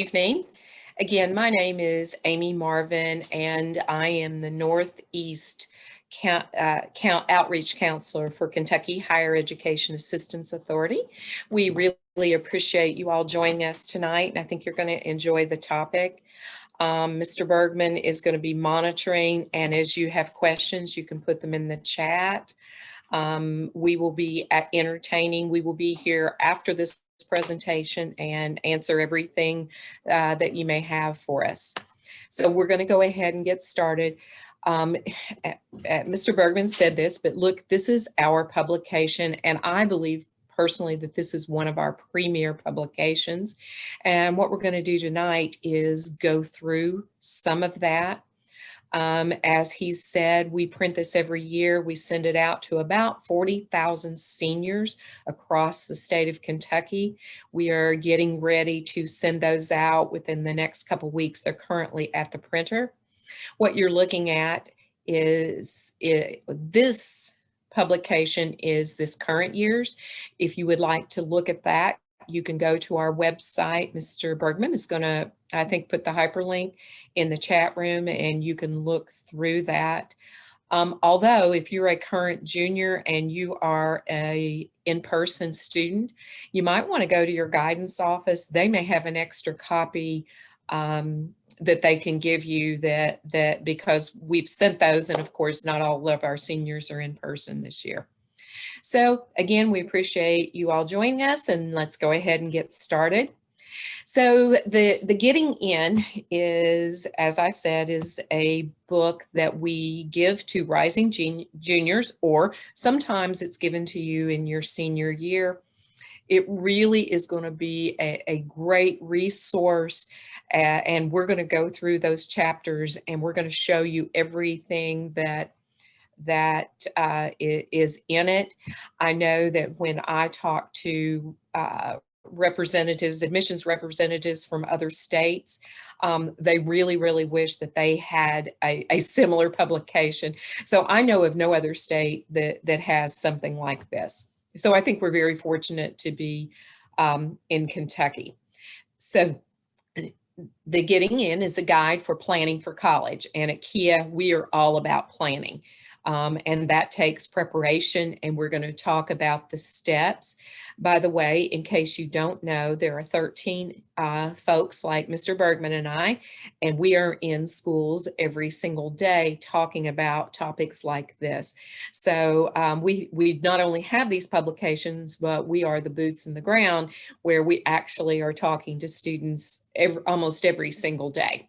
evening. Again, my name is Amy Marvin, and I am the Northeast Outreach Counselor for Kentucky Higher Education Assistance Authority. We really appreciate you all joining us tonight, and I think you're going to enjoy the topic. Mr. Bergman is going to be monitoring, and as you have questions, you can put them in the chat. We will be entertaining. We will be here after this presentation and answer everything that you may have for us. So we're going to go ahead and get started. Mr. Bergman said this, but look, this is our publication, and I believe personally that this is one of our premier publications. And what we're going to do tonight is go through some of that. As he said, we print this every year. We send it out to about 40,000 seniors across the state of Kentucky. We are getting ready to send those out within the next couple of weeks. They're currently at the printer. What you're looking at is this publication is this current year's. If you would like to look at that, you can go to our website. Mr. Bergman is going to, I think, put the hyperlink in the chat room, and you can look through that. Although if you're a current junior and you are a in-person student, you might want to go to your guidance office. They may have an extra copy that they can give you that because we've sent those, and of course not all of our seniors are in person this year. So again, we appreciate you all joining us, and let's go ahead and get started. So the Getting In is, as I said, is a book that we give to rising juniors, or sometimes it's given to you in your senior year. It really is going to be a great resource, and we're going to go through those chapters, and we're going to show you everything that is in it. I know that when I talk to representatives, admissions representatives from other states, they really wish that they had a similar publication. So I know of no other state that has something like this. So I think we're very fortunate to be in Kentucky. So the Getting In is a guide for planning for college, and at KHEAA, we are all about planning. And that takes preparation, and we're going to talk about the steps. By the way, in case you don't know, there are 13 folks like Mr. Bergman and I, and we are in schools every single day talking about topics like this. So we not only have these publications, but we are the boots in the ground where we actually are talking to students almost every single day.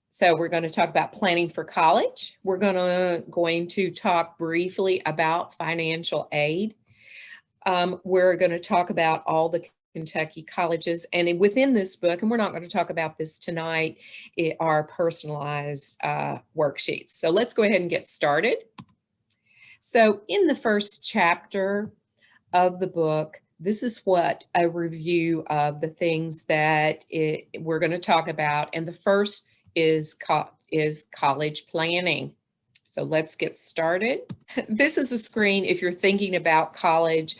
So we're going to talk about planning for college. We're going to talk briefly about financial aid. We're going to talk about all the Kentucky colleges, and within this book, and we're not going to talk about this tonight, are personalized worksheets. So let's go ahead and get started. So in the first chapter of the book, this is what a review of the things that we're going to talk about, and the first is college planning. So let's get started. This is a screen if you're thinking about college,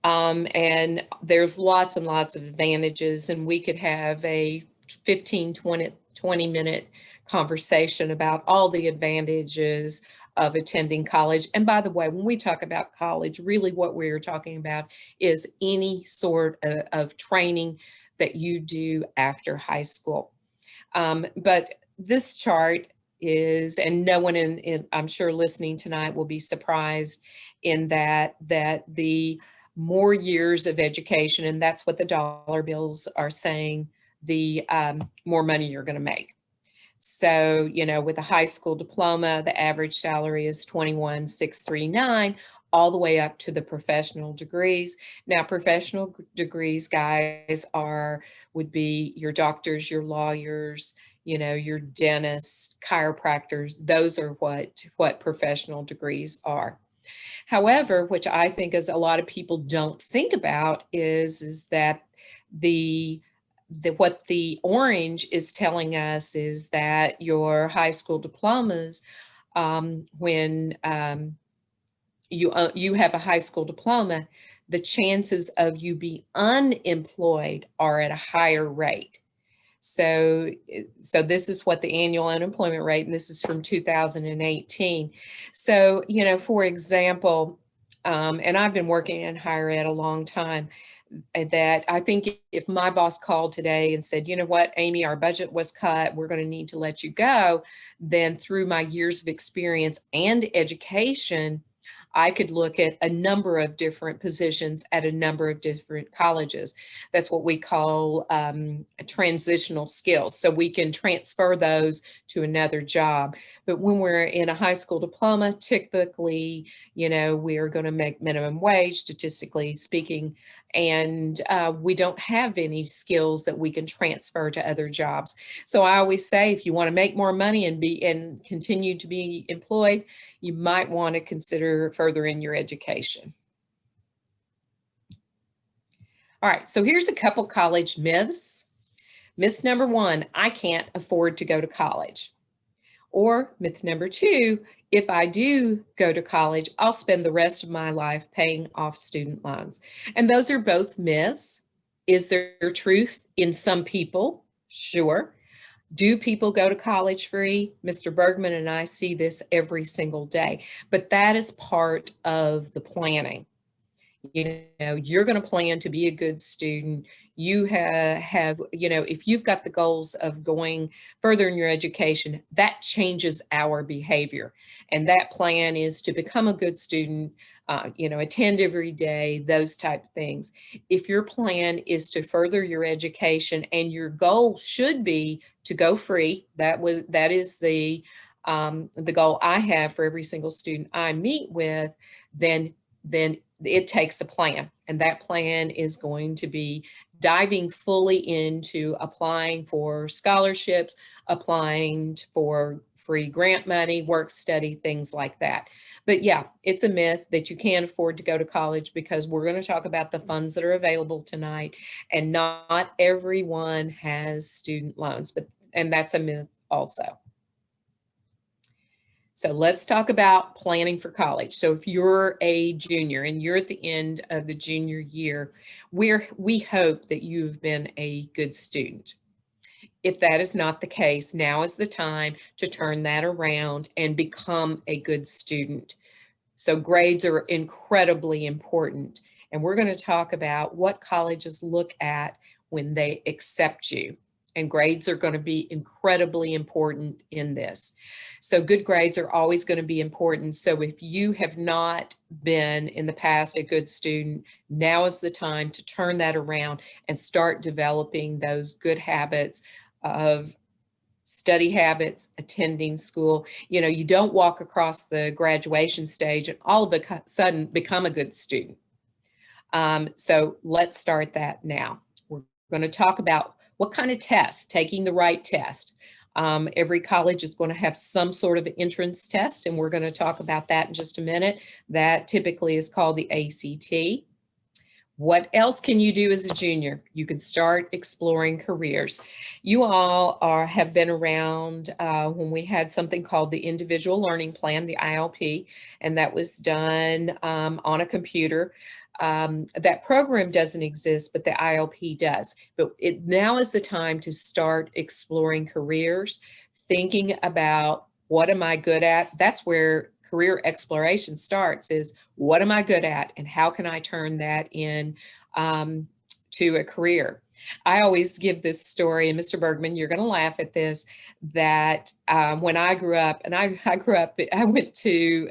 and there's lots and lots of advantages, and we could have a 15, 20 minute conversation about all the advantages of attending college. And by the way, when we talk about college, really what we're talking about is any sort of training that you do after high school. But this chart is, and no one I'm sure listening tonight will be surprised in that the more years of education, and that's what the dollar bills are saying, the more money you're going to make. So, you know, with a high school diploma, the average salary is $21,639, all the way up to the professional degrees. Now, professional degrees, guys, would be your doctors, your lawyers, you know, your dentists, chiropractors. Those are what professional degrees are. However, which I think is a lot of people don't think about is that what the orange is telling us is that your high school diplomas, when you have a high school diploma, the chances of you be unemployed are at a higher rate. So, so this is what the annual unemployment rate, and this is from 2018. So, you know, for example, and I've been working in higher ed a long time, that I think if my boss called today and said, you know what, Amy, our budget was cut, we're going to need to let you go, then through my years of experience and education, I could look at a number of different positions at a number of different colleges. That's what we call transitional skills. So we can transfer those to another job. But when we're in a high school diploma, typically, you know, we are going to make minimum wage, statistically speaking, and we don't have any skills that we can transfer to other jobs. So I always say, if you want to make more money and continue to be employed, you might want to consider furthering your education. All right, so here's a couple college myths. Myth number one, I can't afford to go to college. Or myth number two, if I do go to college, I'll spend the rest of my life paying off student loans. And those are both myths. Is there truth in some people? Sure. Do people go to college free? Mr. Bergman and I see this every single day, but that is part of the planning. You know, you're going to plan to be a good student. You have, you know, if you've got the goals of going further in your education, that changes our behavior. And that plan is to become a good student, you know, attend every day, those type of things. If your plan is to further your education and your goal should be to go free, that is the goal I have for every single student I meet with, then it takes a plan, and that plan is going to be diving fully into applying for scholarships, applying for free grant money, work study, things like that. But yeah, it's a myth that you can't afford to go to college, because we're going to talk about the funds that are available tonight, and not everyone has student loans, and that's a myth also. So let's talk about planning for college. So if you're a junior and you're at the end of the junior year, we hope that you've been a good student. If that is not the case, now is the time to turn that around and become a good student. So grades are incredibly important. And we're going to talk about what colleges look at when they accept you. And grades are going to be incredibly important in this. So good grades are always going to be important. So if you have not been in the past a good student, now is the time to turn that around and start developing those good habits of study habits, attending school. You know, you don't walk across the graduation stage and all of a sudden become a good student. So let's start that now. We're going to talk about what kind of test, taking the right test. Every college is going to have some sort of entrance test, and we're going to talk about that in just a minute. That typically is called the ACT. What else can you do as a junior? You can start exploring careers. You all have been around when we had something called the Individual Learning Plan, the ILP, and that was done on a computer. That program doesn't exist, but the ILP does. But now is the time to start exploring careers, thinking about what am I good at? That's where career exploration starts, is what am I good at and how can I turn that in to a career? I always give this story, and Mr. Bergman, you're going to laugh at this, that when I grew up, and I went to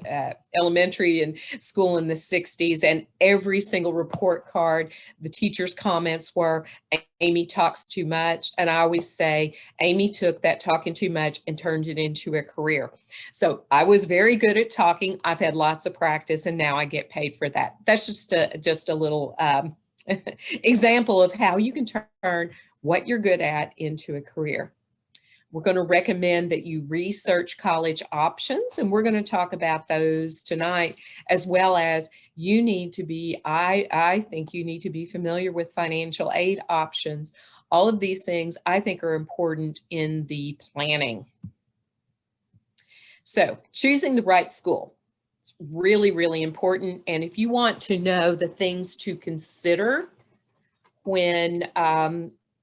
elementary and school in the 60s, and every single report card, the teacher's comments were, Amy talks too much. And I always say, Amy took that talking too much and turned it into a career. So I was very good at talking. I've had lots of practice, and now I get paid for that. That's just a little example of how you can turn what you're good at into a career. We're going to recommend that you research college options, and we're going to talk about those tonight, as well as you need to be, I think you need to be familiar with financial aid options. All of these things I think are important in the planning. So choosing the right school. It's really, really important. And if you want to know the things to consider when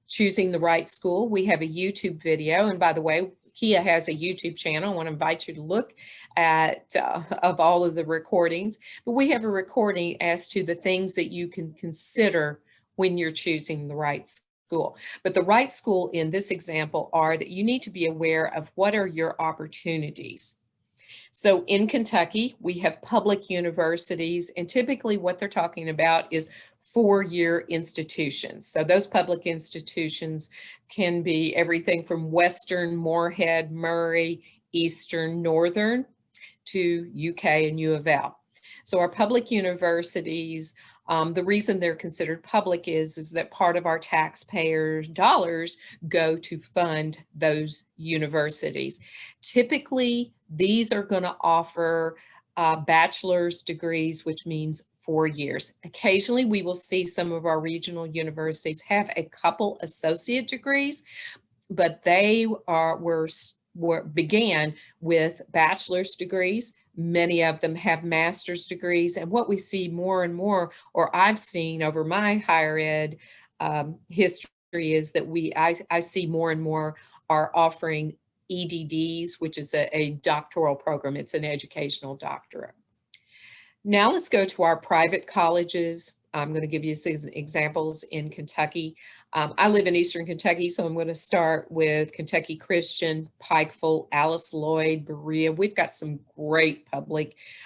Choosing the right school, we have a YouTube video. And by the way, KHEAA has a YouTube channel. I want to invite you to look at of all of the recordings. But we have a recording as to the things that you can consider when you're choosing the right school. But the right school in this example are that you need to be aware of what are your opportunities. So in Kentucky, we have public universities, and typically what they're talking about is four-year institutions. So those public institutions can be everything from Western, Moorhead, Murray, Eastern, Northern, to UK and U of L. So our public universities, the reason they're considered public is that part of our taxpayers' dollars go to fund those universities. Typically, these are going to offer bachelor's degrees, which means 4 years. Occasionally, we will see some of our regional universities have a couple associate degrees, but they began with bachelor's degrees. Many of them have master's degrees. And what we see more and more, or I've seen over my higher ed history, is that I see more and more are offering EDDs, which is a doctoral program. It's an educational doctorate. Now let's go to our private colleges. I'm going to give you some examples in Kentucky. I live in Eastern Kentucky, so I'm going to start with Kentucky Christian, Pikeville, Alice Lloyd, Berea. We've got some great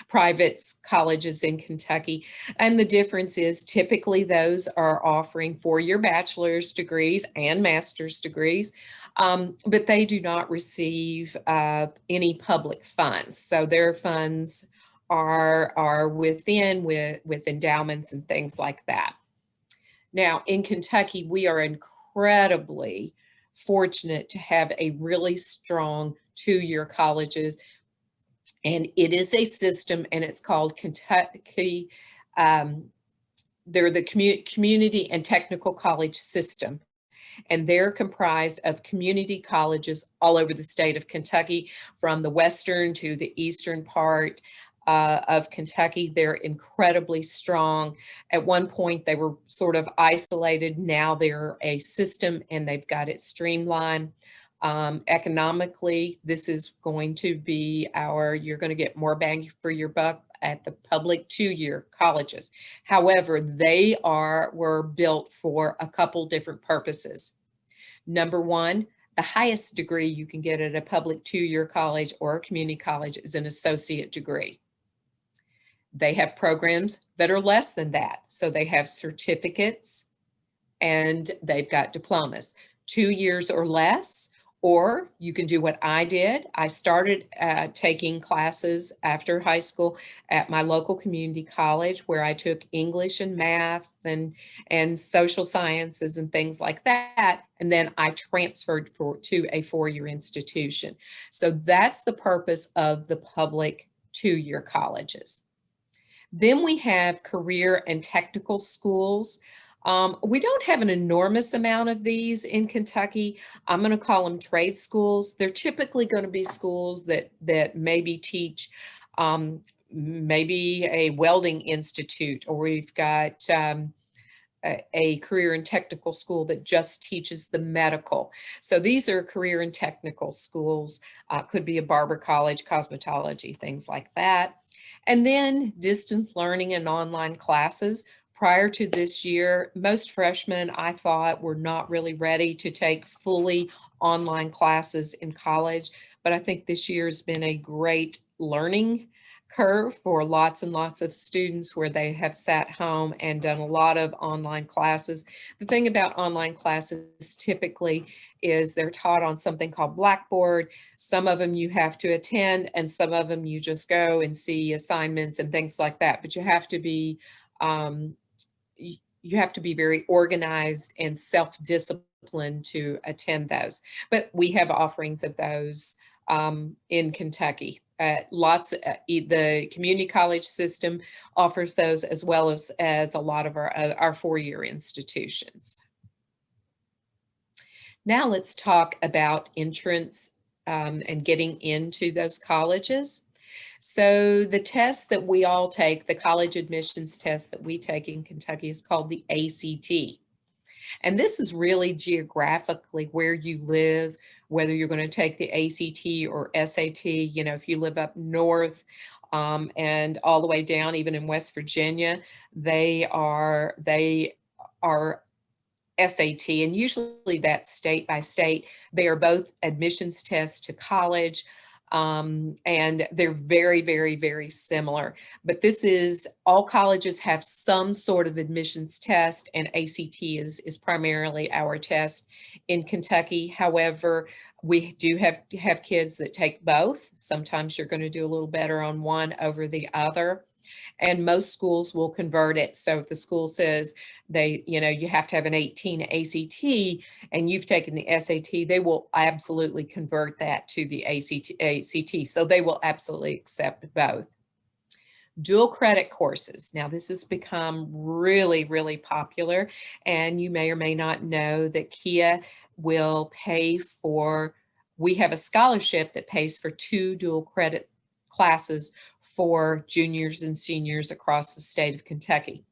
private colleges in Kentucky. And the difference is typically those are offering four-year bachelor's degrees and master's degrees, but they do not receive any public funds. So their funds are with endowments and things like that. Now, in Kentucky, we are incredibly fortunate to have a really strong two-year colleges, and it is a system, and it's called Kentucky. They're the community and technical college system, and they're comprised of community colleges all over the state of Kentucky, from the western to the eastern part of Kentucky. They're incredibly strong. At one point, they were sort of isolated. Now they're a system, and they've got it streamlined. Economically, this is going to be you're going to get more bang for your buck at the public two-year colleges. However, they were built for a couple different purposes. Number one, the highest degree you can get at a public two-year college or a community college is an associate degree. They have programs that are less than that. So they have certificates and they've got diplomas, 2 years or less, or you can do what I did. I started taking classes after high school at my local community college, where I took English and math and social sciences and things like that. And then I transferred to a four-year institution. So that's the purpose of the public two-year colleges. Then we have career and technical schools. We don't have an enormous amount of these in Kentucky. I'm going to call them trade schools. They're typically going to be schools that maybe teach maybe a welding institute, or we've got a career and technical school that just teaches the medical. So these are career and technical schools. Could be a barber college, cosmetology, things like that. And then distance learning and online classes. Prior to this year, most freshmen, I thought, were not really ready to take fully online classes in college, but I think this year has been a great learning curve for lots and lots of students, where they have sat home and done a lot of online classes. The thing about online classes typically is they're taught on something called Blackboard. Some of them you have to attend, and some of them you just go and see assignments and things like that. But you have to be very organized and self-disciplined to attend those. But we have offerings of those in Kentucky. The community college system offers those, as well as a lot of our four-year institutions. Now let's talk about entrance and getting into those colleges. So the test that we all take, the college admissions test that we take in Kentucky, is called the ACT. And this is really geographically where you live, whether you're going to take the ACT or SAT. You know, if you live up north and all the way down, even in West Virginia, they are SAT, and usually that's state by state. They are both admissions tests to college, and they're very, very, very similar. But this is, all colleges have some sort of admissions test, and ACT is primarily our test in Kentucky. However, we do have kids that take both. Sometimes you're going to do a little better on one over the other. And most schools will convert it. So if the school says you have to have an 18 ACT and you've taken the SAT, they will absolutely convert that to the ACT. So they will absolutely accept both. Dual credit courses. Now, this has become really, really popular, and you may or may not know that KHEAA will pay for, we have a scholarship that pays for 2 dual credit classes for juniors and seniors across the state of Kentucky.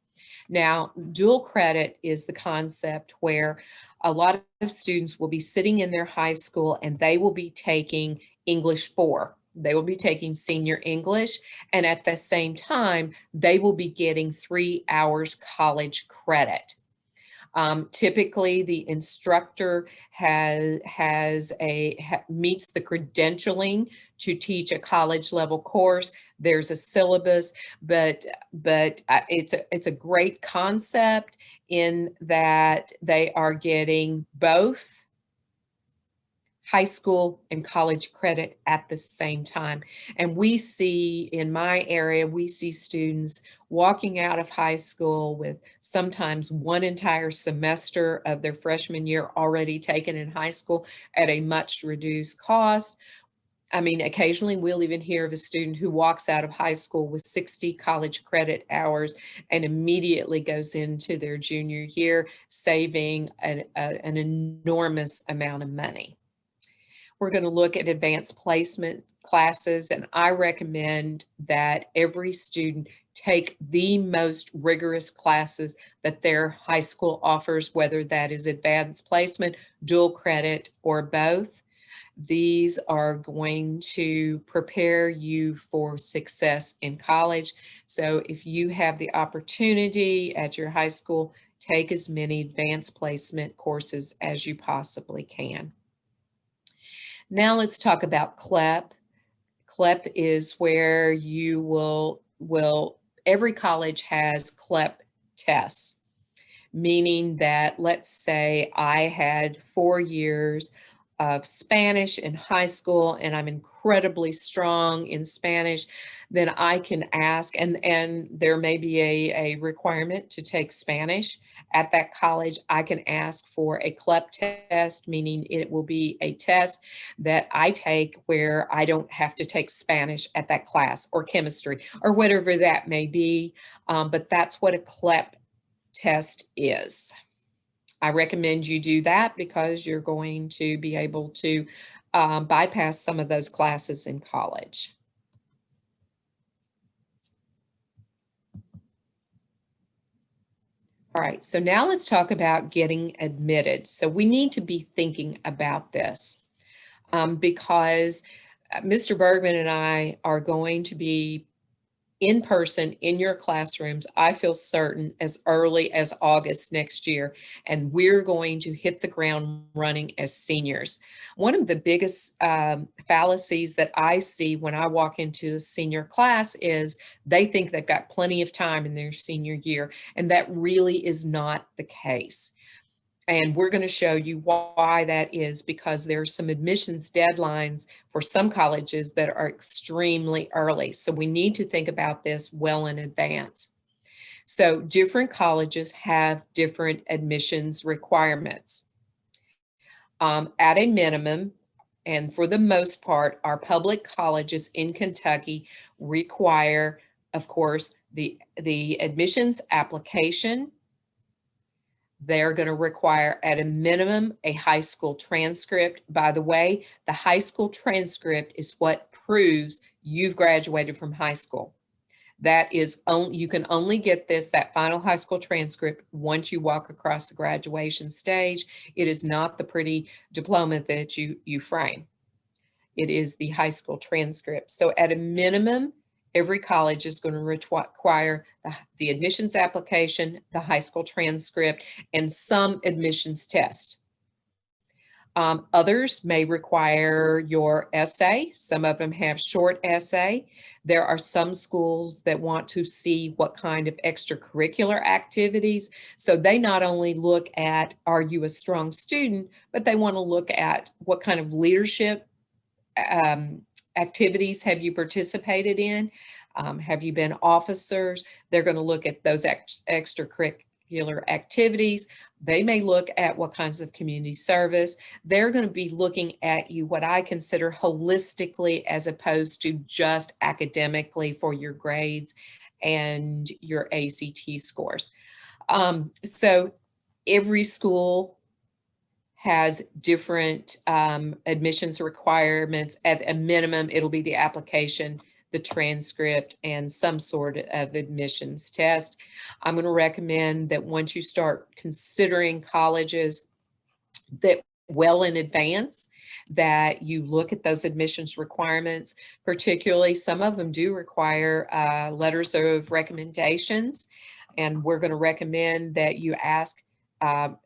Now, dual credit is the concept where a lot of students will be sitting in their high school and they will be taking English 4. They will be taking senior English, and at the same time, they will be getting 3 hours college credit. Typically, the instructor meets the credentialing to teach a college level course. There's a syllabus, but it's a great concept in that they are getting both high school and college credit at the same time. And we see, in my area, we see students walking out of high school with sometimes one entire semester of their freshman year already taken in high school at a much reduced cost. I mean, occasionally we'll even hear of a student who walks out of high school with 60 college credit hours and immediately goes into their junior year, saving an enormous amount of money. We're going to look at advanced placement classes, and I recommend that every student take the most rigorous classes that their high school offers, whether that is advanced placement, dual credit, or both. These are going to prepare you for success in college. So if you have the opportunity at your high school, take as many advanced placement courses as you possibly can. Now let's talk about Clep. Clep is where you will every college has Clep Tests, meaning that, let's say I had 4 years of Spanish in high school and I'm incredibly strong in Spanish, then I can ask, and there may be a requirement to take Spanish at that college. I can ask for a Clep test, meaning it will be a test that I take where I don't have to take Spanish at that class, or chemistry, or whatever that may be. But that's what a Clep test is. I recommend you do that because you're going to be able to bypass some of those classes in college. All right, so now let's talk about getting admitted. So we need to be thinking about this because Mr. Bergman and I are going to be in person in your classrooms, I feel certain, as early as August next year, and we're going to hit the ground running as seniors. One of the biggest fallacies that I see when I walk into a senior class is they think they've got plenty of time in their senior year, and that really is not the case. And we're going to show you why that is, because there are some admissions deadlines for some colleges that are extremely early. So we need to think about this well in advance. So different colleges have different admissions requirements. At a minimum, and for the most part, our public colleges in Kentucky require, of course, the admissions application. They're going to require at a minimum a high school transcript. By the way, the high school transcript is what proves you've graduated from high school. That is only, you can only get this, that final high school transcript, once you walk across the graduation stage. It is not the pretty diploma that you frame. It is the high school transcript. So at a minimum, every college is going to require the admissions application, the high school transcript, and some admissions test. Others may require your essay. Some of them have short essay. There are some schools that want to see what kind of extracurricular activities. So they not only look at, are you a strong student, but they want to look at what kind of leadership activities have you participated in? Have you been officers? They're going to look at those extracurricular activities. They may look at what kinds of community service. They're going to be looking at you, what I consider holistically, as opposed to just academically for your grades and your ACT scores. So every school has different admissions requirements. At a minimum, it'll be the application, the transcript, and some sort of admissions test. I'm going to recommend that once you start considering colleges, that well in advance, that you look at those admissions requirements. Particularly, some of them do require letters of recommendations, and we're going to recommend that you ask.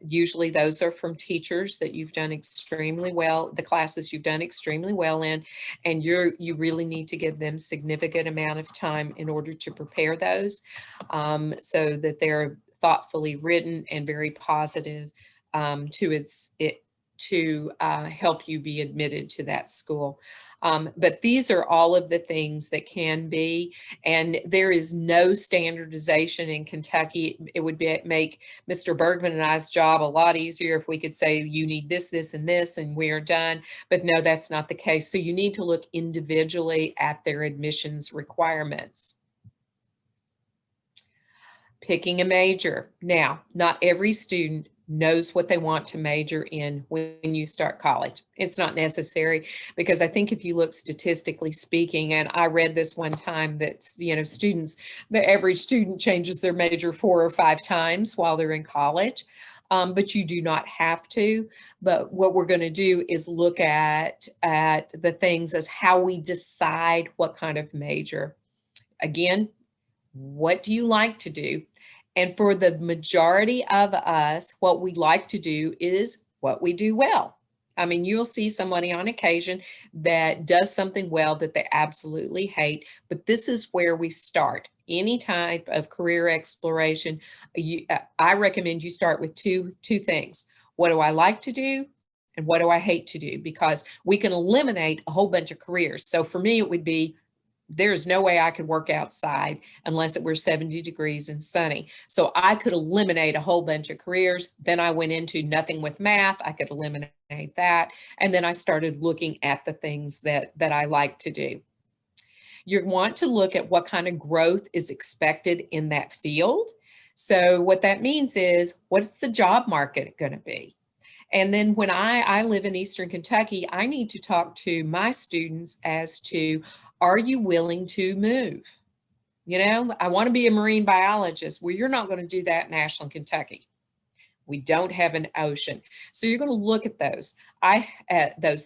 Usually those are from teachers that you've done extremely well, the classes you've done extremely well in, and you really need to give them significant amount of time in order to prepare those, so that they're thoughtfully written and very positive to help you be admitted to that school. But these are all of the things that can be, and there is no standardization in Kentucky. It would make Mr. Bergman and I's job a lot easier if we could say, you need this, this, and this, and we are done. But no, that's not the case. So you need to look individually at their admissions requirements. Picking a major. Now, not every student knows what they want to major in when you start college. It's not necessary, because I think if you look statistically speaking, and I read this one time that, students, the average student changes their major 4 or 5 times while they're in college. But you do not have to. But what we're going to do is look at the things as how we decide what kind of major. Again, what do you like to do? And for the majority of us, what we like to do is what we do well. I mean, you'll see somebody on occasion that does something well that they absolutely hate, but this is where we start. Any type of career exploration, I recommend you start with two things. What do I like to do? And what do I hate to do? Because we can eliminate a whole bunch of careers. So for me, it would be, there's no way I could work outside unless it were 70 degrees and sunny. So I could eliminate a whole bunch of careers. Then I went into nothing with math. I could eliminate that. And then I started looking at the things that I like to do. You want to look at what kind of growth is expected in that field. So what that means is, what's the job market going to be? And then when I live in Eastern Kentucky, I need to talk to my students as to, are you willing to move? I want to be a marine biologist. Well, you're not going to do that in Ashland, Kentucky. We don't have an ocean. So you're going to look at those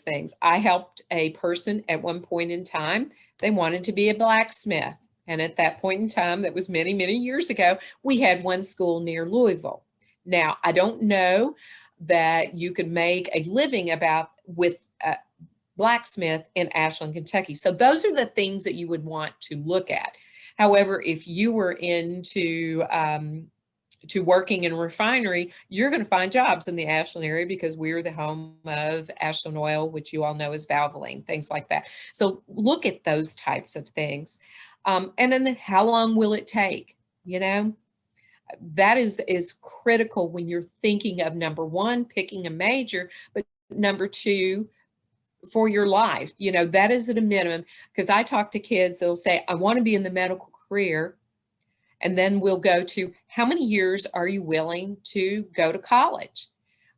things. I helped a person at one point in time. They wanted to be a blacksmith. And at that point in time, that was many, many years ago, we had one school near Louisville. Now, I don't know that you could make a living with blacksmith in Ashland, Kentucky. So those are the things that you would want to look at. However, if you were into to working in a refinery, you're going to find jobs in the Ashland area, because we're the home of Ashland Oil, which you all know is Valvoline, things like that. So look at those types of things. And then how long will it take? That is critical when you're thinking of, number one, picking a major, but number two, for your life. That is at a minimum, because I talk to kids that'll say, I want to be in the medical career. And then we'll go to, how many years are you willing to go to college?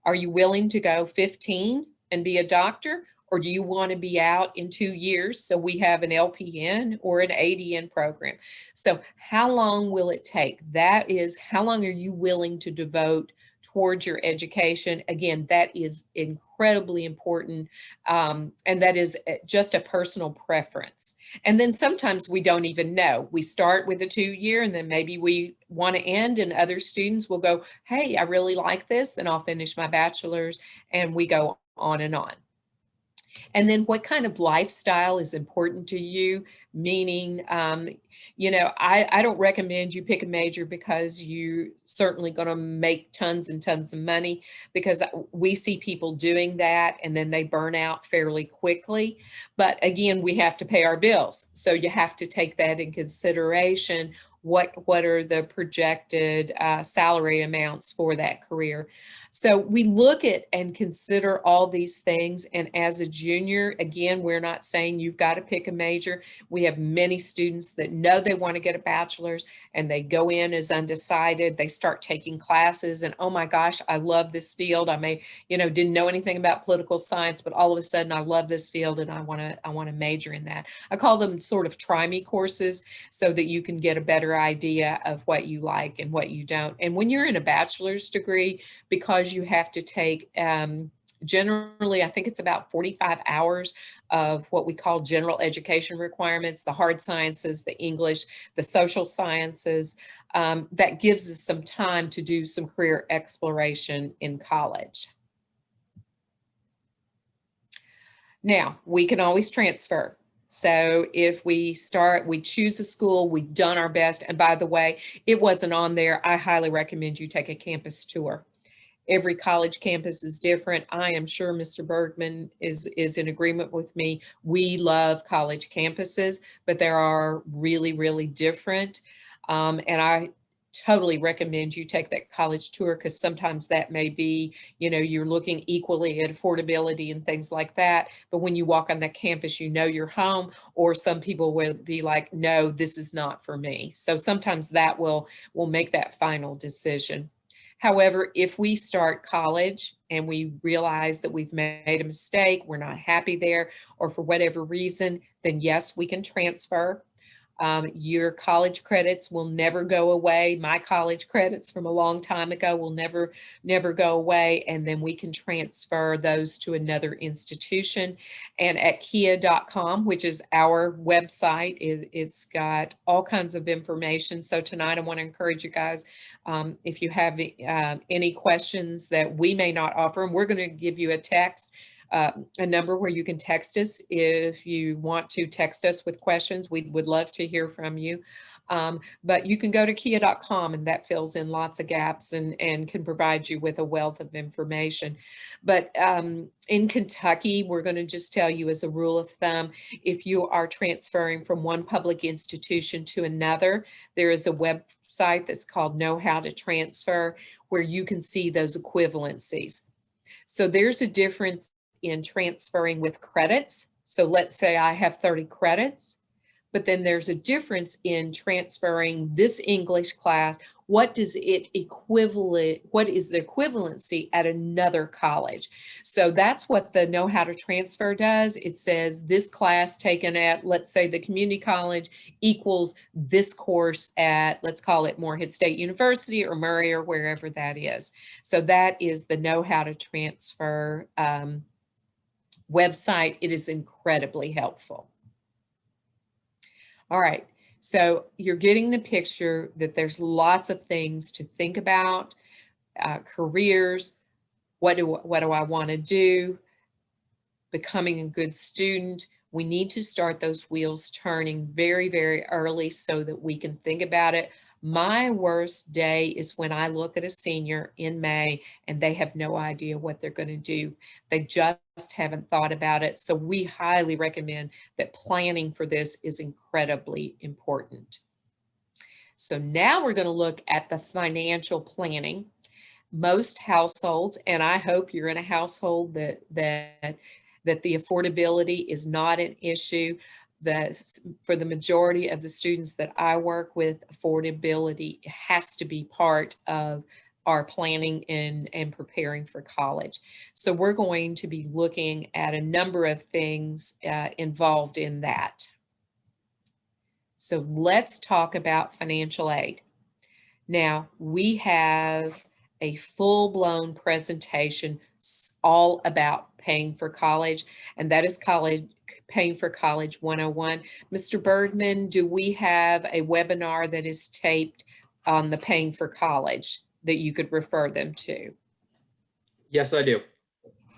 Are you willing to go 15 and be a doctor? Or do you want to be out in 2 years? So we have an LPN or an ADN program. So how long will it take? That is, how long are you willing to devote towards your education? Again, that is incredibly important. And that is just a personal preference. And then sometimes we don't even know. We start with a 2-year and then maybe we want to end, and other students will go, hey, I really like this, and I'll finish my bachelor's, and we go on and on. And then what kind of lifestyle is important to you? Meaning, you know, I don't recommend you pick a major because you certainly going to make tons and tons of money, because we see people doing that and then they burn out fairly quickly. But again, we have to pay our bills. So you have to take that in consideration. What are the projected salary amounts for that career? So we look at and consider all these things. And as a junior, again, we're not saying you've got to pick a major. We have many students that know they want to get a bachelor's and they go in as undecided. They start taking classes and, oh my gosh, I love this field. I may, you know, didn't know anything about political science, but all of a sudden I love this field and I want to major in that. I call them sort of try-me courses, so that you can get a better idea of what you like and what you don't. And when you're in a bachelor's degree, because you have to take generally, I think it's about 45 hours of what we call general education requirements, the hard sciences, the English, the social sciences. That gives us some time to do some career exploration in college. Now, we can always transfer. So if we choose a school, we've done our best. And by the way, it wasn't on there. I highly recommend you take a campus tour. Every college campus is different. I am sure Mr. Bergman is in agreement with me. We love college campuses, but there are really, really different. And I totally recommend you take that college tour, because sometimes that may be, you know, you're looking equally at affordability and things like that. But when you walk on that campus, you know you're home, or some people will be like, no, this is not for me. So sometimes that will make that final decision. However, if we start college and we realize that we've made a mistake, we're not happy there, or for whatever reason, then yes, we can transfer. Your college credits will never go away. My college credits from a long time ago will never go away. And then we can transfer those to another institution. And at KHEAA.com, which is our website, it's got all kinds of information. So tonight I want to encourage you guys, if you have any questions that we may not offer, and we're going to give you a text, a number where you can text us if you want to text us with questions. We would love to hear from you. But you can go to KHEAA.com, and that fills in lots of gaps and can provide you with a wealth of information. But in Kentucky, we're going to just tell you as a rule of thumb, if you are transferring from one public institution to another, there is a website that's called Know How to Transfer, where you can see those equivalencies. So there's a difference in transferring with credits. So let's say I have 30 credits, but then there's a difference in transferring this English class. What is the equivalency at another college? So that's what the Know How to Transfer does. It says this class taken at, let's say, the community college equals this course at, let's call it Morehead State University or Murray or wherever that is. So that is the Know How to Transfer website. It is incredibly helpful. All right, so you're getting the picture that there's lots of things to think about, careers, what do I want to do, becoming a good student. We need to start those wheels turning very, very early so that we can think about it. My worst day is when I look at a senior in May and they have no idea what they're going to do. They just haven't thought about it. So we highly recommend that planning for this is incredibly important. So now we're going to look at the financial planning. Most households, and I hope you're in a household that the affordability is not an issue. For the majority of the students that I work with, affordability has to be part of are planning and preparing for college. So we're going to be looking at a number of things involved in that. So let's talk about financial aid. Now, we have a full-blown presentation all about paying for college, and that is Paying for College 101. Mr. Bergman, do we have a webinar that is taped on the Paying for College that you could refer them to? Yes, I do.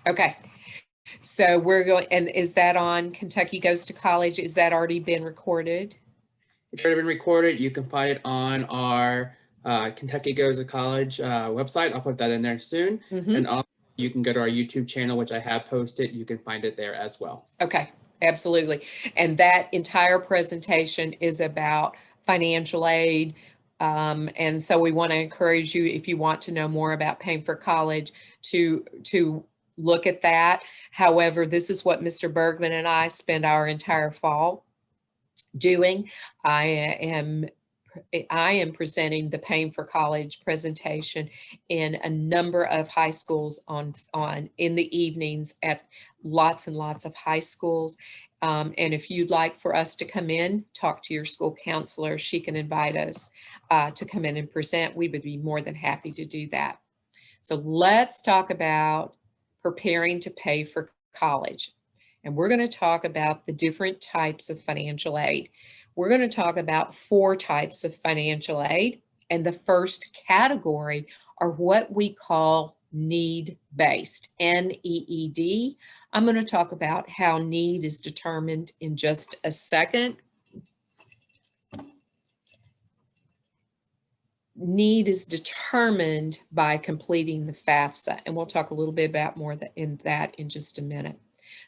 Okay. So we're going, and is that on Kentucky Goes to College? Is that already been recorded? It's already been recorded. You can find it on our Kentucky Goes to College website. I'll put that in there soon. Mm-hmm. And also you can go to our YouTube channel, which I have posted. You can find it there as well. Okay, absolutely. And that entire presentation is about financial aid. And so we want to encourage you, if you want to know more about paying for college, to look at that. However, this is what Mr. Bergman and I spend our entire fall doing. I am presenting the Paying for College presentation in a number of high schools in the evenings at lots and lots of high schools. And if you'd like for us to come in, talk to your school counselor, she can invite us to come in and present. We would be more than happy to do that. So let's talk about preparing to pay for college. And we're going to talk about the different types of financial aid. We're going to talk about 4 types of financial aid. And the first category are what we call need-based, N-E-E-D. I'm going to talk about how need is determined in just a second. Need is determined by completing the Fafsa, and we'll talk a little bit about more in just a minute.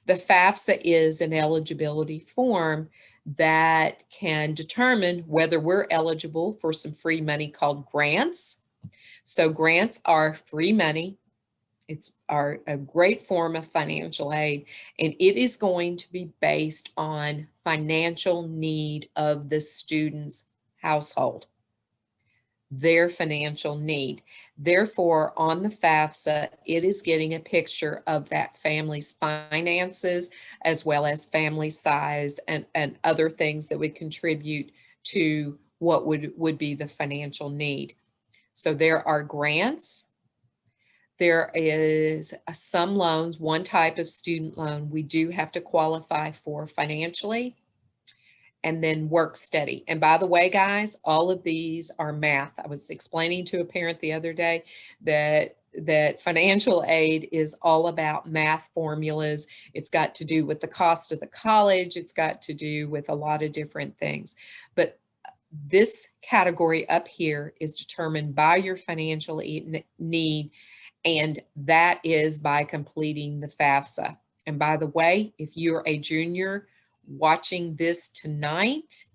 The Fafsa is an eligibility form that can determine whether we're eligible for some free money called grants. So grants are free money. It's a great form of financial aid, and it is going to be based on financial need of the student's household, their financial need. Therefore, on the Fafsa, it is getting a picture of that family's finances, as well as family size and other things that would contribute to what would be the financial need. So there are grants. There is some loans, one type of student loan we do have to qualify for financially, and then work study. And by the way, guys, all of these are math. I was explaining to a parent the other day that financial aid is all about math formulas. It's got to do with the cost of the college. It's got to do with a lot of different things. But this category up here is determined by your financial need, and that is by completing the Fafsa. And by the way, if you're a junior watching this tonight,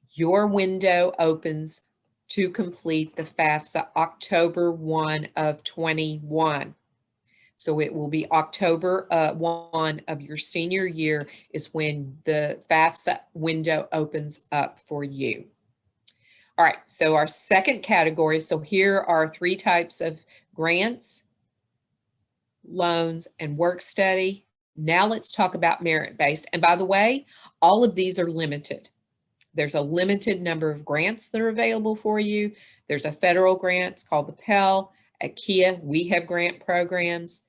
your window opens to complete the Fafsa October 1 of 21. So it will be October 1 of your senior year is when the Fafsa window opens up for you. All right, so our second category, so here are 3 types of grants, loans, and work study. Now let's talk about merit-based. And by the way, all of these are limited. There's a limited number of grants that are available for you. There's a federal grant, it's called the Pell. At KHEAA, we have grant programs.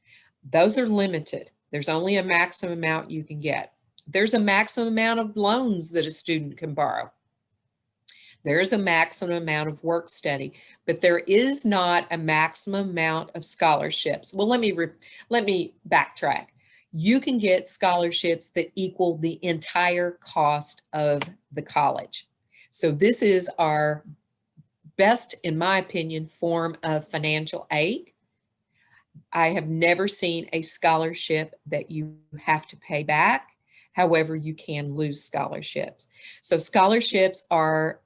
Those are limited. There's only a maximum amount you can get. There's a maximum amount of loans that a student can borrow. There's a maximum amount of work study, but there is not a maximum amount of scholarships. Well, let me backtrack. You can get scholarships that equal the entire cost of the college. So this is our best, in my opinion, form of financial aid. I have never seen a scholarship that you have to pay back. However, you can lose scholarships. So scholarships are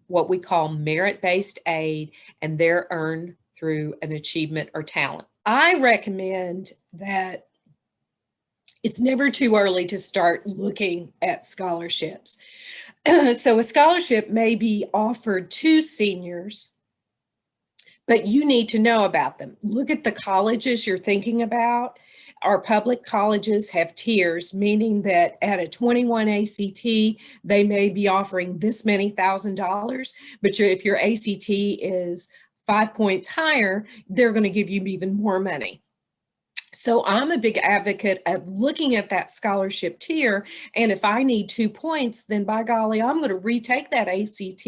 what we call merit-based aid, and they're earned through an achievement or talent. I recommend that it's never too early to start looking at scholarships. So a scholarship may be offered to seniors but you need to know about them. Look at the colleges you're thinking about. Our public colleges have tiers, meaning that at a 21 ACT, they may be offering this many $1,000, but if your ACT is 5 points higher, they're going to give you even more money. So I'm a big advocate of looking at that scholarship tier. And if I need 2 points, then by golly, I'm going to retake that ACT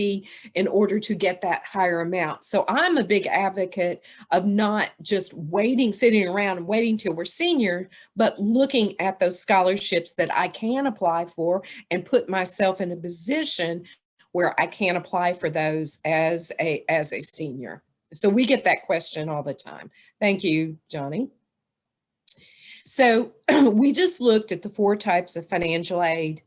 in order to get that higher amount. So I'm a big advocate of not just sitting around and waiting till we're senior, but looking at those scholarships that I can apply for and put myself in a position where I can apply for those as a senior. So we get that question all the time. Thank you, Johnny. So we just looked at the 4 types of financial aid,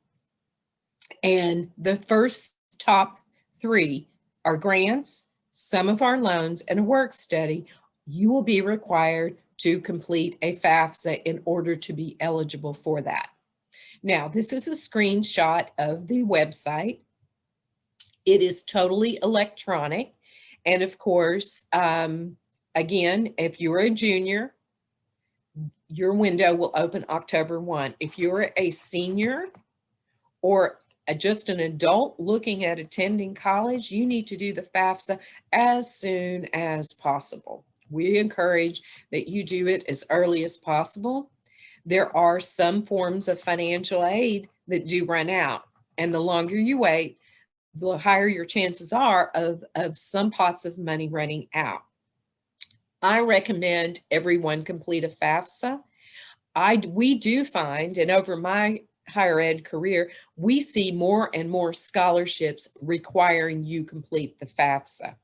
and the first top 3 are grants, some of our loans, and a work study. You will be required to complete a Fafsa in order to be eligible for that. Now, this is a screenshot of the website. It is totally electronic. And of course, again, if you're a junior, your window will open October 1. If you're a senior or just an adult looking at attending college, you need to do the Fafsa as soon as possible. We encourage that you do it as early as possible. There are some forms of financial aid that do run out, and the longer you wait, the higher your chances are of some pots of money running out. I recommend everyone complete a Fafsa. We do find, and over my higher ed career, we see more and more scholarships requiring you complete the Fafsa.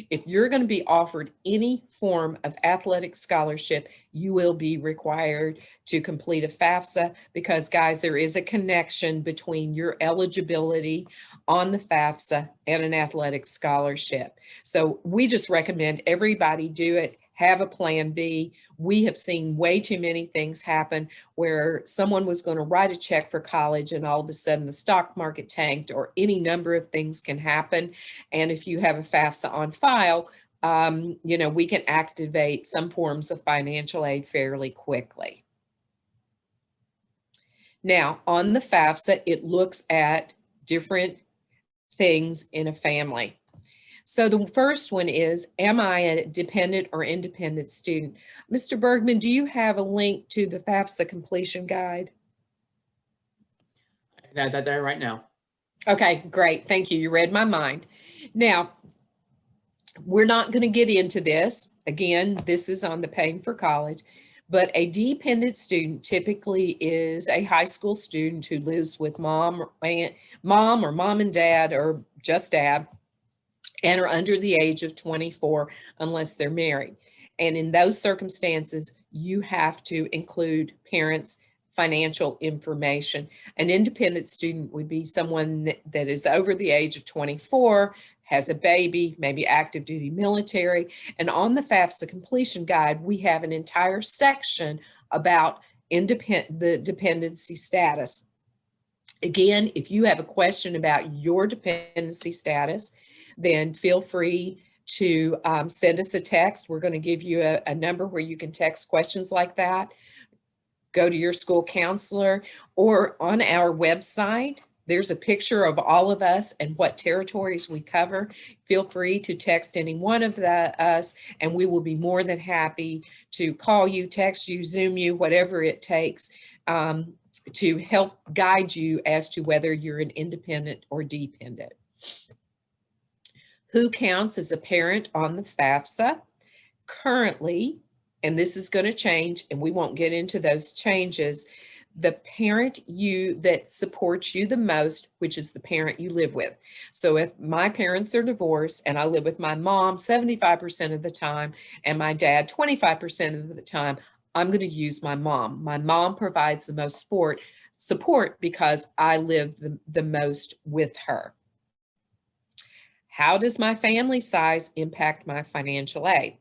If you're going to be offered any form of athletic scholarship, you will be required to complete a Fafsa because, guys, there is a connection between your eligibility on the Fafsa and an athletic scholarship. So we just recommend everybody do it. Have a plan B. We have seen way too many things happen where someone was going to write a check for college and all of a sudden the stock market tanked, or any number of things can happen. And if you have a Fafsa on file, we can activate some forms of financial aid fairly quickly. Now, on the Fafsa, it looks at different things in a family. So the first one is, am I a dependent or independent student? Mr. Bergman, do you have a link to the Fafsa completion guide? I got that there right now. Okay, great. Thank you. You read my mind. Now, we're not going to get into this. Again, this is on the paying for college, but a dependent student typically is a high school student who lives with mom or mom and dad, or just dad, and are under the age of 24 unless they're married. And in those circumstances, you have to include parents' financial information. An independent student would be someone that is over the age of 24, has a baby, maybe active duty military. And on the Fafsa completion guide, we have an entire section about the dependency status. Again, if you have a question about your dependency status, then feel free to send us a text. We're going to give you a number where you can text questions like that. Go to your school counselor, or on our website, there's a picture of all of us and what territories we cover. Feel free to text any one of us, and we will be more than happy to call you, text you, Zoom you, whatever it takes to help guide you as to whether you're an independent or dependent. Who counts as a parent on the Fafsa? Currently, and this is going to change, and we won't get into those changes, the parent that supports you the most, which is the parent you live with. So if my parents are divorced and I live with my mom 75% of the time and my dad 25% of the time, I'm going to use my mom. My mom provides the most support because I live the most with her. How does my family size impact my financial aid?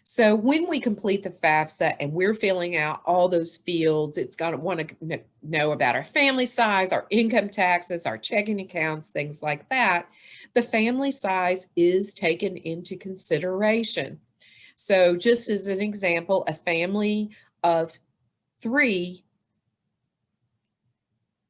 So when we complete the Fafsa and we're filling out all those fields, it's going to want to know about our family size, our income taxes, our checking accounts, things like that. the family size is taken into consideration. So just as an example, a family of 3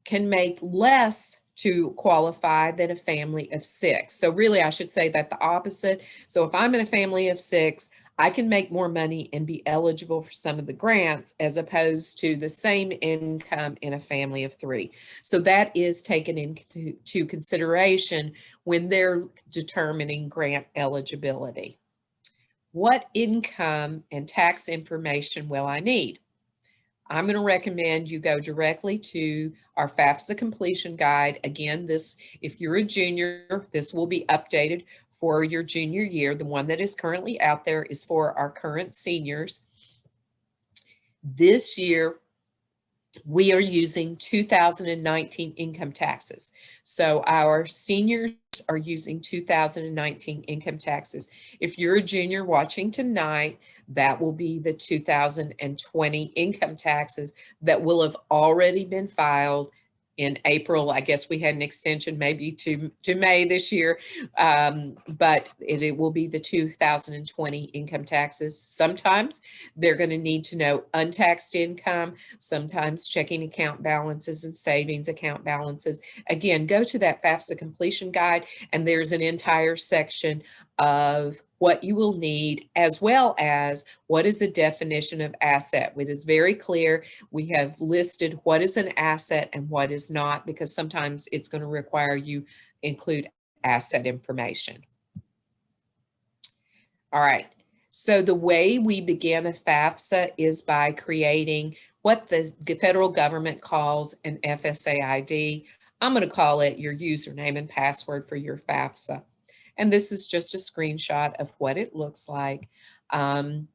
can make less to qualify than a family of 6. So really, I should say that the opposite. So if I'm in a family of 6, I can make more money and be eligible for some of the grants as opposed to the same income in a family of 3. So that is taken into consideration when they're determining grant eligibility. What income and tax information will I need? I'm going to recommend you go directly to our FAFSA completion guide. Again, if you're a junior, this will be updated for your junior year. The one that is currently out there is for our current seniors. This year, we are using 2019 income taxes. So our seniors are using 2019 income taxes. If you're a junior watching tonight, that will be the 2020 income taxes that will have already been filed in April. I guess we had an extension maybe to May this year, but it will be the 2020 income taxes. Sometimes they're going to need to know untaxed income, sometimes checking account balances and savings account balances. Again, go to that FAFSA completion guide, and there's an entire section of what you will need, as well as what is a definition of asset. It is very clear. We have listed what is an asset and what is not, because sometimes it's going to require you include asset information. All right. So the way we begin a FAFSA is by creating what the federal government calls an Fsa Id. I'm going to call it your username and password for your FAFSA. And this is just a screenshot of what it looks like. And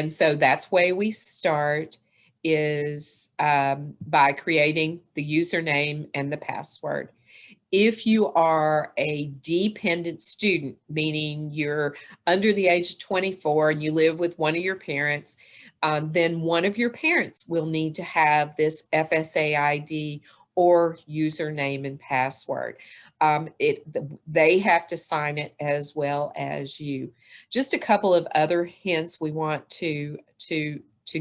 so that's the way we start, is by creating the username and the password. If you are a dependent student, meaning you're under the age of 24 and you live with one of your parents, then one of your parents will need to have this Fsa Id or username and password. They have to sign it as well as you. Just a couple of other hints we want to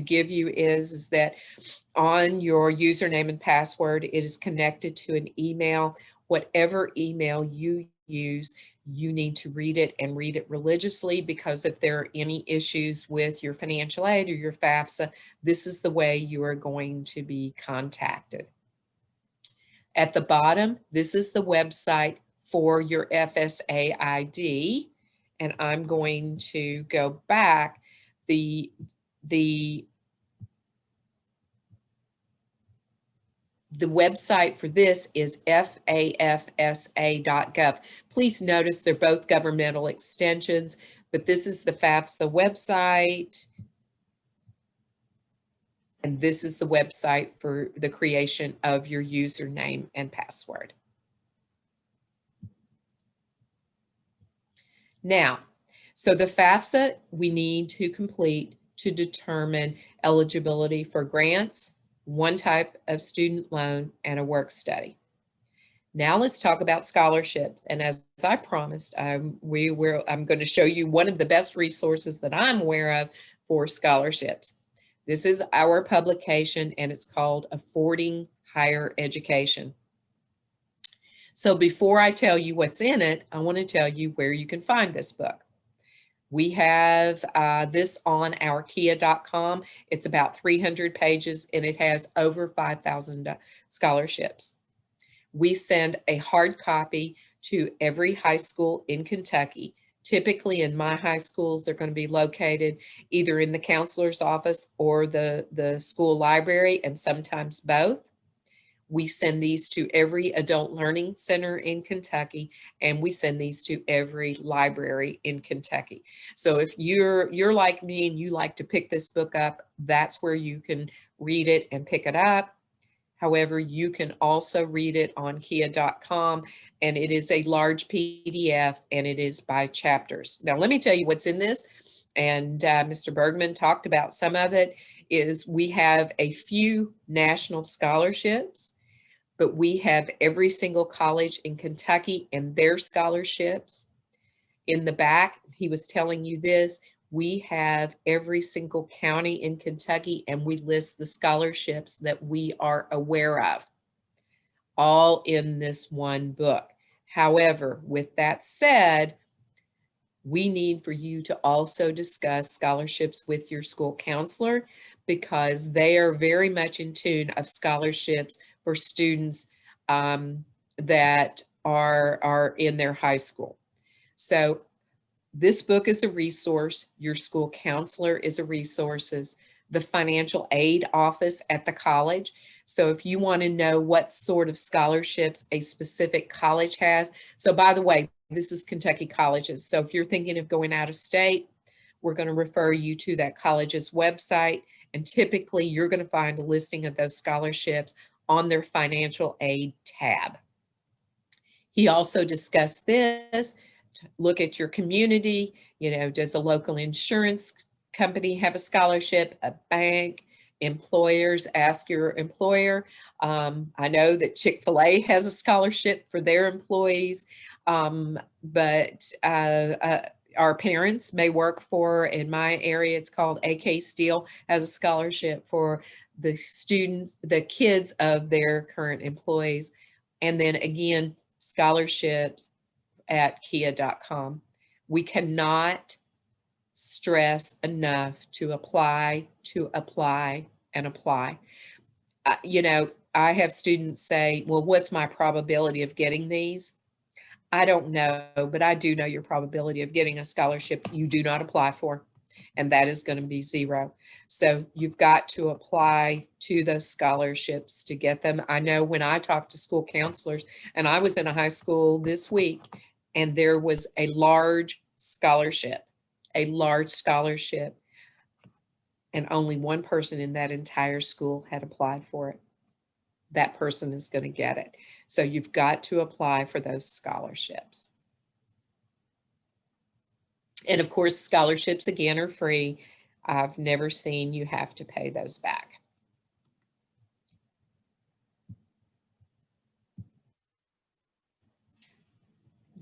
give you is that on your username and password, it is connected to an email. Whatever email you use, you need to read it and read it religiously, because if there are any issues with your financial aid or your FAFSA, this is the way you are going to be contacted. At the bottom, this is the website for your Fsa Id, and I'm going to go back. The website for this is fafsa.gov. Please notice they're both governmental extensions, but this is the FAFSA website, and this is the website for the creation of your username and password. Now, so the FAFSA we need to complete to determine eligibility for grants, one type of student loan, and a work study. Now let's talk about scholarships. And as I promised, I'm going to show you one of the best resources that I'm aware of for scholarships. This is our publication, and it's called Affording Higher Education. So before I tell you what's in it, I want to tell you where you can find this book. We have this on our KHEAA.com. It's about 300 pages, and it has over 5,000 scholarships. We send a hard copy to every high school in Kentucky. Typically in my high schools, they're going to be located either in the counselor's office or the school library, and sometimes both. We send these to every adult learning center in Kentucky, and we send these to every library in Kentucky. So if you're like me and you like to pick this book up, that's where you can read it and pick it up. However, you can also read it on KHEAA.com, and it is a large PDF, and it is by chapters. Now, let me tell you what's in this, and Mr. Bergman talked about some of it, is we have a few national scholarships. but we have every single college in Kentucky and their scholarships. In the back, he was telling you this, we have every single county in Kentucky and we list the scholarships that we are aware of, all in this one book. However, with that said, we need for you to also discuss scholarships with your school counselor because they are very much in tune of scholarships for students that are in their high school. So this book is a resource. Your school counselor is a resource. The financial aid office at the college. So if you want to know what sort of scholarships a specific college has. So by the way, this is Kentucky colleges. So if you're thinking of going out of state, we're going to refer you to that college's website. And typically you're going to find a listing of those scholarships on their financial aid tab. He also discussed this. Look at your community. You know, does a local insurance company have a scholarship, a bank, employers? Ask your employer. I know that Chick-fil-A has a scholarship for their employees, but our parents may work for, in my area, it's called AK Steel, has a scholarship for the students, the kids of their current employees. And then again, scholarships at KHEAA.com. We cannot stress enough to apply, and apply. You know, I have students say, well, what's my probability of getting these? I don't know, but I do know your probability of getting a scholarship you do not apply for, and that is going to be 0. So you've got to apply to those scholarships to get them. I know when I talk to school counselors, and I was in a high school this week, and there was a large scholarship, and only one person in that entire school had applied for it. That person is going to get it. So you've got to apply for those scholarships. And of course, scholarships again are free. I've never seen you have to pay those back.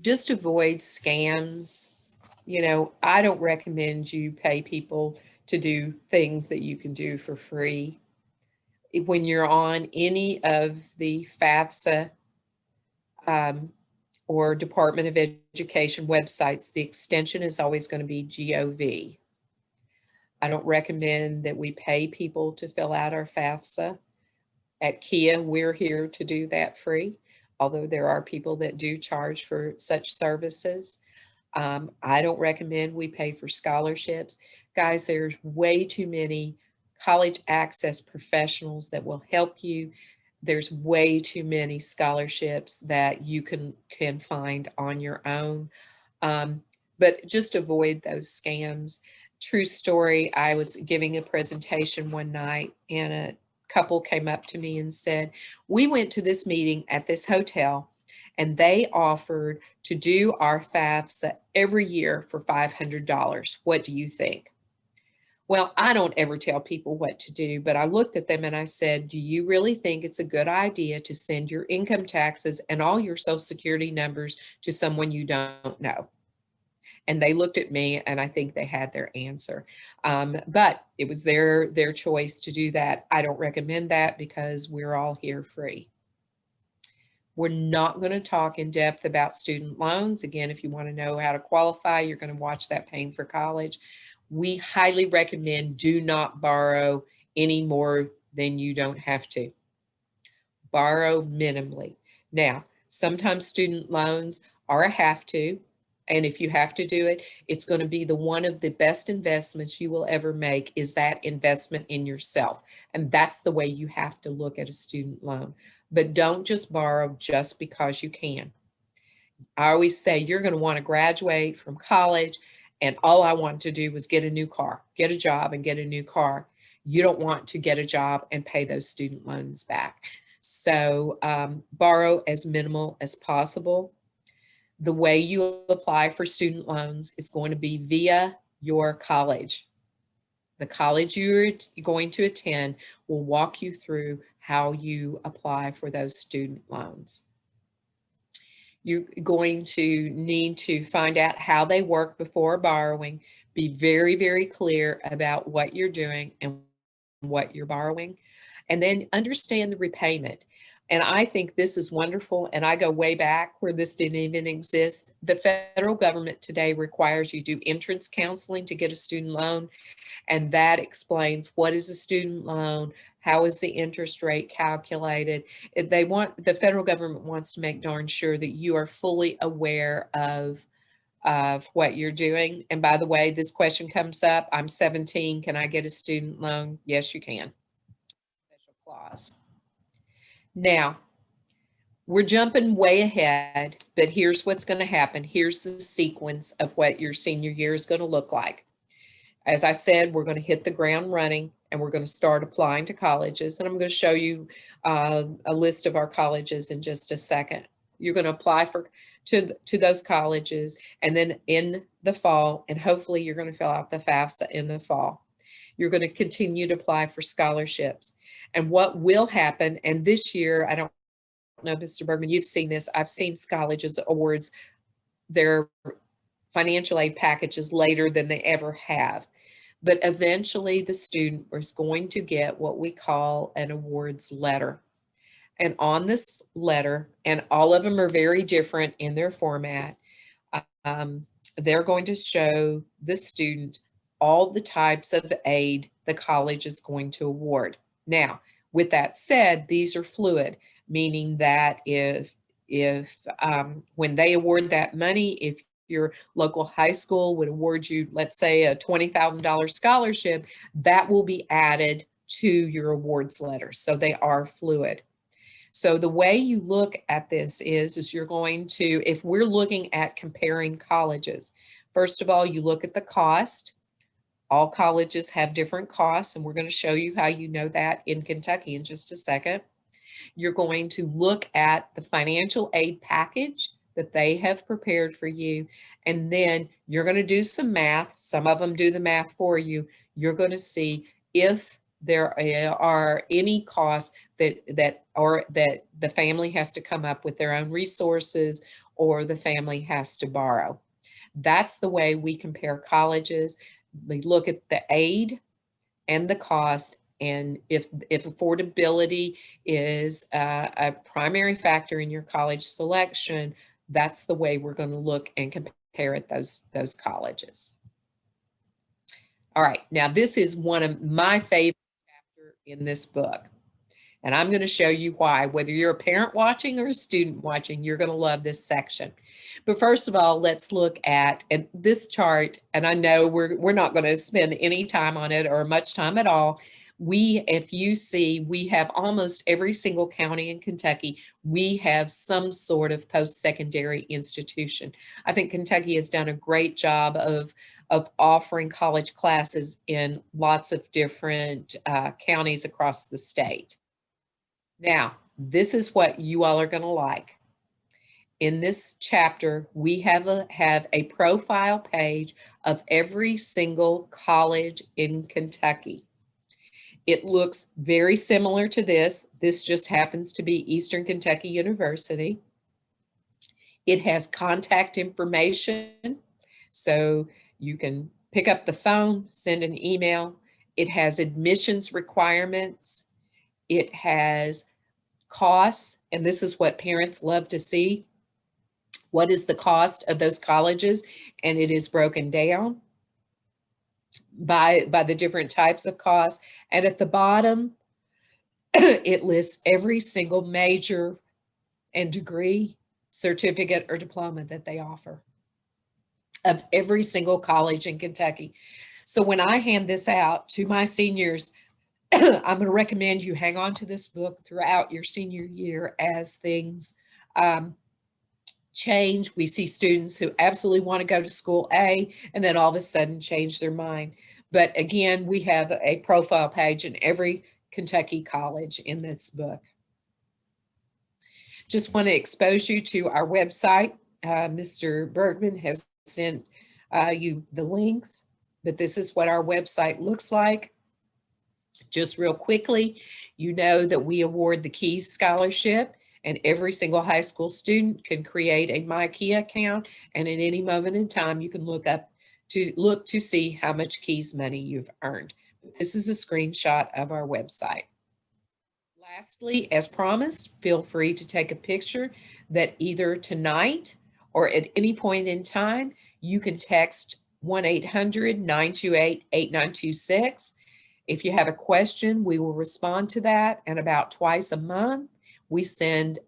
Just avoid scams. You know, I don't recommend you pay people to do things that you can do for free. When you're on any of the Fafsa or Department of Education websites, the extension is always going to be GOV. I don't recommend that we pay people to fill out our Fafsa. At KHEAA, we're here to do that free, although there are people that do charge for such services. I don't recommend we pay for scholarships. Guys, there's way too many college access professionals that will help you. There's way too many scholarships that you can find on your own. But just avoid those scams. True story, I was giving a presentation one night and a couple came up to me and said, we went to this meeting at this hotel and they offered to do our FAFSA every year for $500. What do you think? Well, I don't ever tell people what to do, but I looked at them and I said, do you really think it's a good idea to send your income taxes and all your Social Security numbers to someone you don't know? And they looked at me and I think they had their answer. But it was their choice to do that. I don't recommend that because we're all here free. We're not going to talk in depth about student loans. Again, if you want to know how to qualify, you're going to watch that Paying for College. We highly recommend do not borrow any more than you don't have to. Borrow minimally. Now, sometimes student loans are a have to. And if you have to do it, it's going to be one of the best investments you will ever make is that investment in yourself. And that's the way you have to look at a student loan. But don't just borrow just because you can. I always say you're going to want to graduate from college and all I want to do was get a new car, get a job and get a new car. You don't want to get a job and pay those student loans back. So borrow as minimal as possible. The way you apply for student loans is going to be via your college. The college you're going to attend will walk you through how you apply for those student loans. You're going to need to find out how they work before borrowing. Be very, very clear about what you're doing and what you're borrowing, and then understand the repayment. And I think this is wonderful, and I go way back where this didn't even exist. The federal government today requires you to do entrance counseling to get a student loan, and that explains what is a student loan, how is the interest rate calculated. The federal government wants to make darn sure that you are fully aware of what you're doing. And by the way, this question comes up, I'm 17, can I get a student loan? Yes, you can. Special clause. Now, we're jumping way ahead, but here's what's going to happen. Here's the sequence of what your senior year is going to look like. As I said, we're going to hit the ground running and we're going to start applying to colleges. And I'm going to show you a list of our colleges in just a second. You're going to apply to those colleges, and then in the fall, and hopefully you're going to fill out the FAFSA in the fall. You're going to continue to apply for scholarships. And what will happen, and this year, I don't know, Mr. Bergman, you've seen this. I've seen colleges awards their financial aid packages later than they ever have. But eventually the student is going to get what we call an awards letter. And on this letter, and all of them are very different in their format, they're going to show the student all the types of aid the college is going to award. Now, with that said, these are fluid, meaning that if when they award that money, if your local high school would award you, let's say, a $20,000 scholarship, that will be added to your awards letter. So they are fluid. So the way you look at this is you're going to, if we're looking at comparing colleges, first of all, you look at the cost. All colleges have different costs, and we're going to show you how you know that in Kentucky in just a second. You're going to look at the financial aid package that they have prepared for you, and then you're going to do some math. Some of them do the math for you. You're going to see if there are any costs that the family has to come up with their own resources, or the family has to borrow. That's the way we compare colleges. We look at the aid and the cost, and if affordability is a primary factor in your college selection, that's the way we're going to look and compare at those colleges. All right, now this is one of my favorite chapters in this book, and I'm going to show you why. Whether you're a parent watching or a student watching, you're going to love this section. But first of all, let's look at this chart, and I know we're not going to spend any time on it or much time at all. If you see, we have almost every single county in Kentucky, we have some sort of post-secondary institution. I think Kentucky has done a great job of offering college classes in lots of different counties across the state. Now, this is what you all are going to like. In this chapter, we have a profile page of every single college in Kentucky. It looks very similar to this. This just happens to be Eastern Kentucky University. It has contact information, so you can pick up the phone, send an email. It has admissions requirements. It has costs, and this is what parents love to see. What is the cost of those colleges? And it is broken down by the different types of costs. And at the bottom, it lists every single major and degree, certificate, or diploma that they offer of every single college in Kentucky. So when I hand this out to my seniors, I'm going to recommend you hang on to this book throughout your senior year as things change. We see students who absolutely want to go to school A and then all of a sudden change their mind. But again, we have a profile page in every Kentucky college in this book. Just want to expose you to our website. Mr. Bergman has sent you the links, but this is what our website looks like. Just real quickly, you know that we award the KEYS Scholarship, and every single high school student can create a My KEYA account, and at any moment in time, you can look to see how much KEYS money you've earned. This is a screenshot of our website. Lastly, as promised, feel free to take a picture that either tonight or at any point in time, you can text 1-800-928-8926. If you have a question, we will respond to that. And about twice a month, we send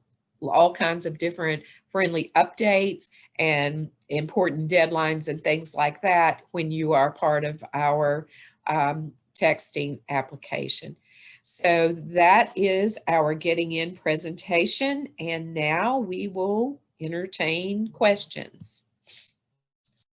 all kinds of different friendly updates and important deadlines and things like that when you are part of our texting application. So that is our getting in presentation. And now we will entertain questions.